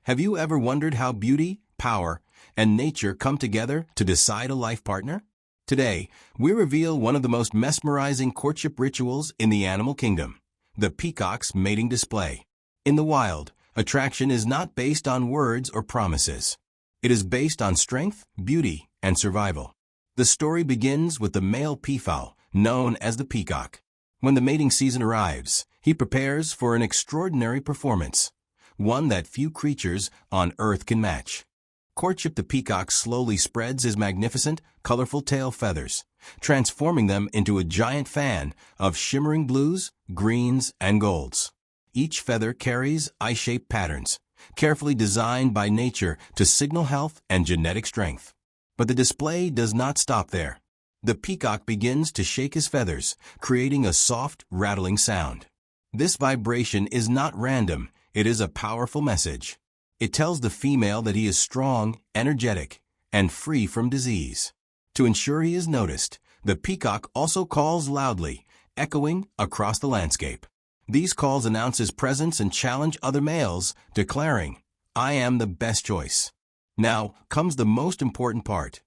Have you ever wondered how beauty, power, and nature come together to decide a life partner? Today, we reveal one of the most mesmerizing courtship rituals in the animal kingdom, the peacock's mating display. In the wild, attraction is not based on words or promises. It is based on strength, beauty, and survival. The story begins with the male peafowl, known as the peacock. When the mating season arrives, he prepares for an extraordinary performance, one that few creatures on Earth can match. Courtship, the peacock slowly spreads his magnificent, colorful tail feathers, transforming them into a giant fan of shimmering blues, greens, and golds. Each feather carries eye-shaped patterns, carefully designed by nature to signal health and genetic strength. But the display does not stop there. The peacock begins to shake his feathers, creating a soft, rattling sound. This vibration is not random, it is a powerful message. It tells the female that he is strong, energetic, and free from disease. To ensure he is noticed, the peacock also calls loudly, echoing across the landscape. These calls announce his presence and challenge other males, declaring, "I am the best choice." Now comes the most important part.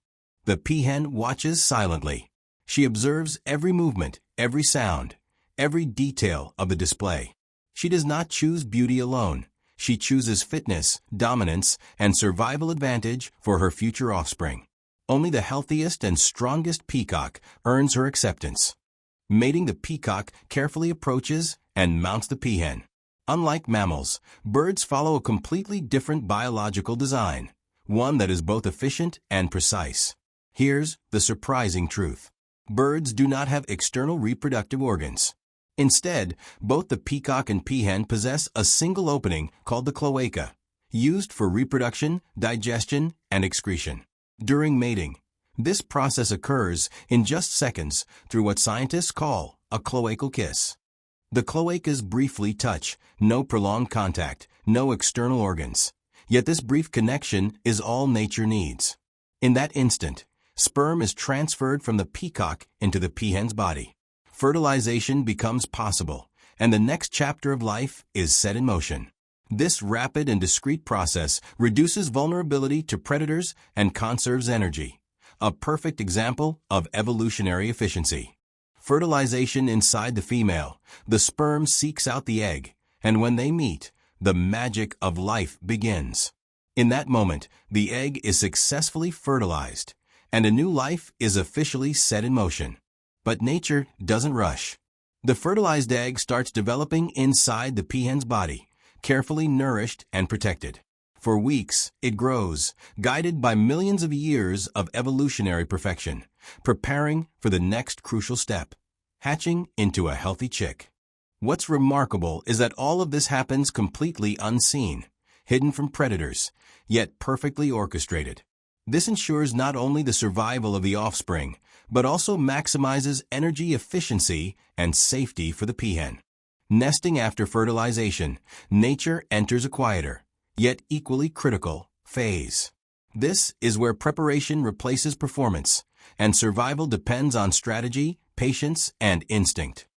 The peahen watches silently. She observes every movement, every sound, every detail of the display. She does not choose beauty alone. She chooses fitness, dominance, and survival advantage for her future offspring. Only the healthiest and strongest peacock earns her acceptance. Mating, the peacock carefully approaches and mounts the peahen. Unlike mammals, birds follow a completely different biological design, one that is both efficient and precise. Here's the surprising truth. Birds do not have external reproductive organs. Instead, both the peacock and peahen possess a single opening called the cloaca, used for reproduction, digestion, and excretion. During mating, this process occurs in just seconds through what scientists call a cloacal kiss. The cloacas briefly touch, no prolonged contact, no external organs. Yet this brief connection is all nature needs. In that instant, sperm is transferred from the peacock into the peahen's body. Fertilization becomes possible, and the next chapter of life is set in motion. This rapid and discreet process reduces vulnerability to predators and conserves energy, a perfect example of evolutionary efficiency. Fertilization inside the female, the sperm seeks out the egg, and when they meet, the magic of life begins. In that moment, the egg is successfully fertilized, and a new life is officially set in motion. But nature doesn't rush. The fertilized egg starts developing inside the peahen's body, carefully nourished and protected. For weeks, it grows, guided by millions of years of evolutionary perfection, preparing for the next crucial step, hatching into a healthy chick. What's remarkable is that all of this happens completely unseen, hidden from predators, yet perfectly orchestrated. This ensures not only the survival of the offspring, but also maximizes energy efficiency and safety for the peahen. Nesting after fertilization, nature enters a quieter, yet equally critical, phase. This is where preparation replaces performance, and survival depends on strategy, patience, and instinct.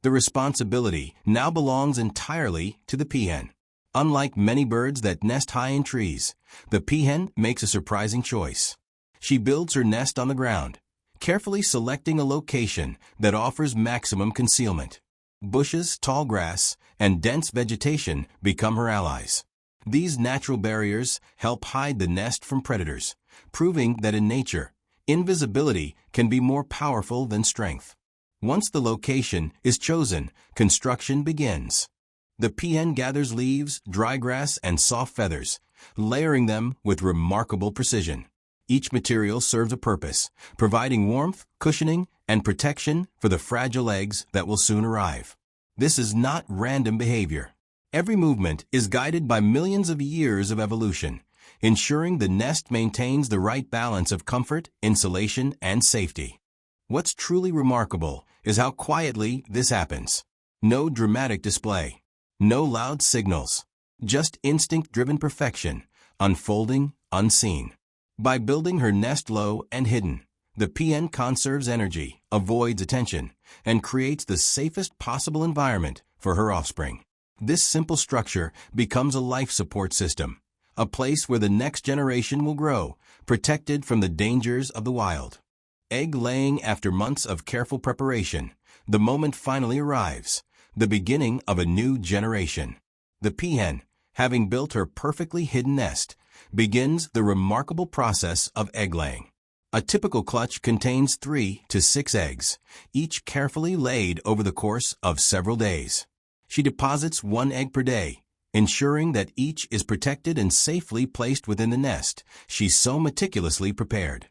The responsibility now belongs entirely to the peahen. Unlike many birds that nest high in trees, the peahen makes a surprising choice. She builds her nest on the ground, carefully selecting a location that offers maximum concealment. Bushes, tall grass, and dense vegetation become her allies. These natural barriers help hide the nest from predators, proving that in nature, invisibility can be more powerful than strength. Once the location is chosen, construction begins. The peahen gathers leaves, dry grass, and soft feathers, layering them with remarkable precision. Each material serves a purpose, providing warmth, cushioning, and protection for the fragile eggs that will soon arrive. This is not random behavior. Every movement is guided by millions of years of evolution, ensuring the nest maintains the right balance of comfort, insulation, and safety. What's truly remarkable is how quietly this happens. No dramatic display. No loud signals, just instinct-driven perfection, unfolding unseen. By building her nest low and hidden, the peahen conserves energy, avoids attention, and creates the safest possible environment for her offspring. This simple structure becomes a life support system, a place where the next generation will grow, protected from the dangers of the wild. Egg laying after months of careful preparation, the moment finally arrives, the beginning of a new generation. The peahen, having built her perfectly hidden nest, begins the remarkable process of egg laying. A typical clutch contains 3 to 6 eggs, each carefully laid over the course of several days. She deposits 1 egg per day, ensuring that each is protected and safely placed within the nest she's so meticulously prepared.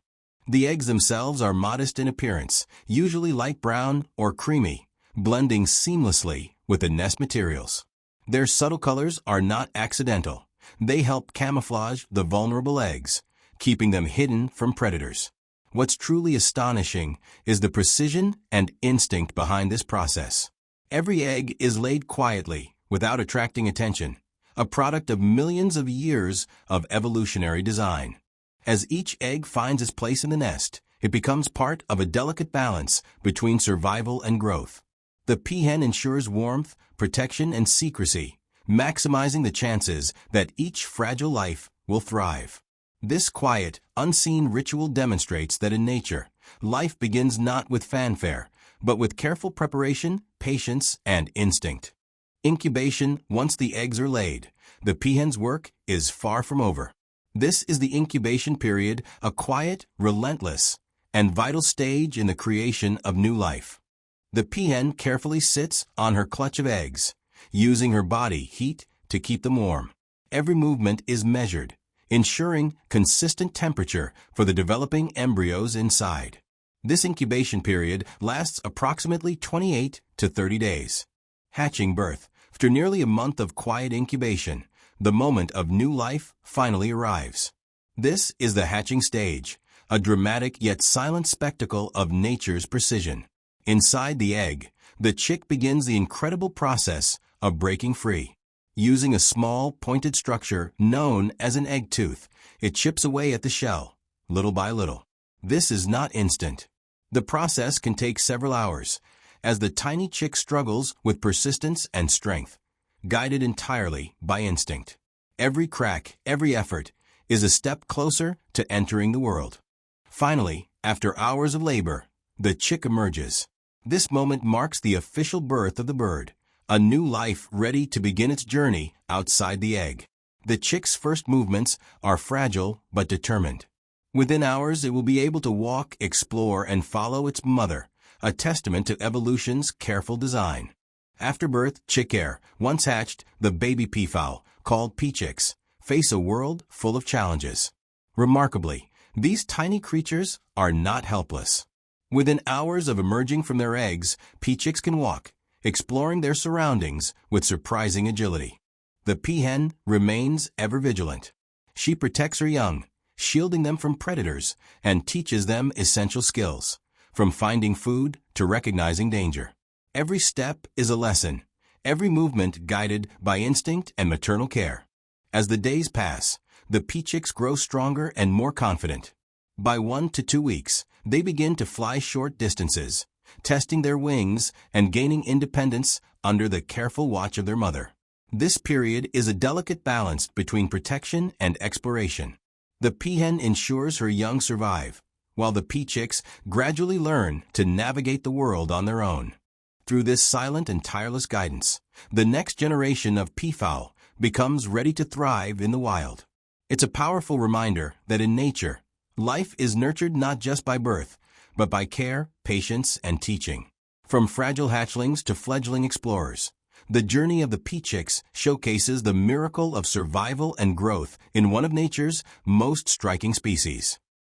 The eggs themselves are modest in appearance, usually light brown or creamy, blending seamlessly with the nest materials. Their subtle colors are not accidental. They help camouflage the vulnerable eggs, keeping them hidden from predators. What's truly astonishing is the precision and instinct behind this process. Every egg is laid quietly, without attracting attention, a product of millions of years of evolutionary design. As each egg finds its place in the nest, it becomes part of a delicate balance between survival and growth. The peahen ensures warmth, protection, and secrecy, maximizing the chances that each fragile life will thrive. This quiet, unseen ritual demonstrates that in nature, life begins not with fanfare, but with careful preparation, patience, and instinct. Incubation. Once the eggs are laid, the peahen's work is far from over. This is the incubation period, a quiet, relentless, and vital stage in the creation of new life. The peahen carefully sits on her clutch of eggs, using her body heat to keep them warm. Every movement is measured, ensuring consistent temperature for the developing embryos inside. This incubation period lasts approximately 28 to 30 days. Hatching birth. After nearly a month of quiet incubation, the moment of new life finally arrives. This is the hatching stage, a dramatic yet silent spectacle of nature's precision. Inside the egg, the chick begins the incredible process of breaking free. Using a small, pointed structure known as an egg tooth, it chips away at the shell, little by little. This is not instant. The process can take several hours, as the tiny chick struggles with persistence and strength, guided entirely by instinct. Every crack, every effort, is a step closer to entering the world. Finally, after hours of labor, the chick emerges. This moment marks the official birth of the bird, a new life ready to begin its journey outside the egg. The chick's first movements are fragile but determined. Within hours, it will be able to walk, explore, and follow its mother, a testament to evolution's careful design. After birth, chick ere, once hatched, the baby peafowl, called Peachicks, face a world full of challenges. Remarkably, these tiny creatures are not helpless. Within hours of emerging from their eggs, Peachicks can walk, exploring their surroundings with surprising agility. The peahen remains ever vigilant. She protects her young, shielding them from predators, and teaches them essential skills, from finding food to recognizing danger. Every step is a lesson, every movement guided by instinct and maternal care. As the days pass, the Peachicks grow stronger and more confident. By 1 to 2 weeks, they begin to fly short distances, testing their wings and gaining independence under the careful watch of their mother. This period is a delicate balance between protection and exploration. The peahen ensures her young survive, while the Peachicks gradually learn to navigate the world on their own. Through this silent and tireless guidance, the next generation of peafowl becomes ready to thrive in the wild. It's a powerful reminder that in nature, life is nurtured not just by birth, but by care, patience, and teaching. From fragile hatchlings to fledgling explorers, the journey of the Peachicks showcases the miracle of survival and growth in one of nature's most striking species.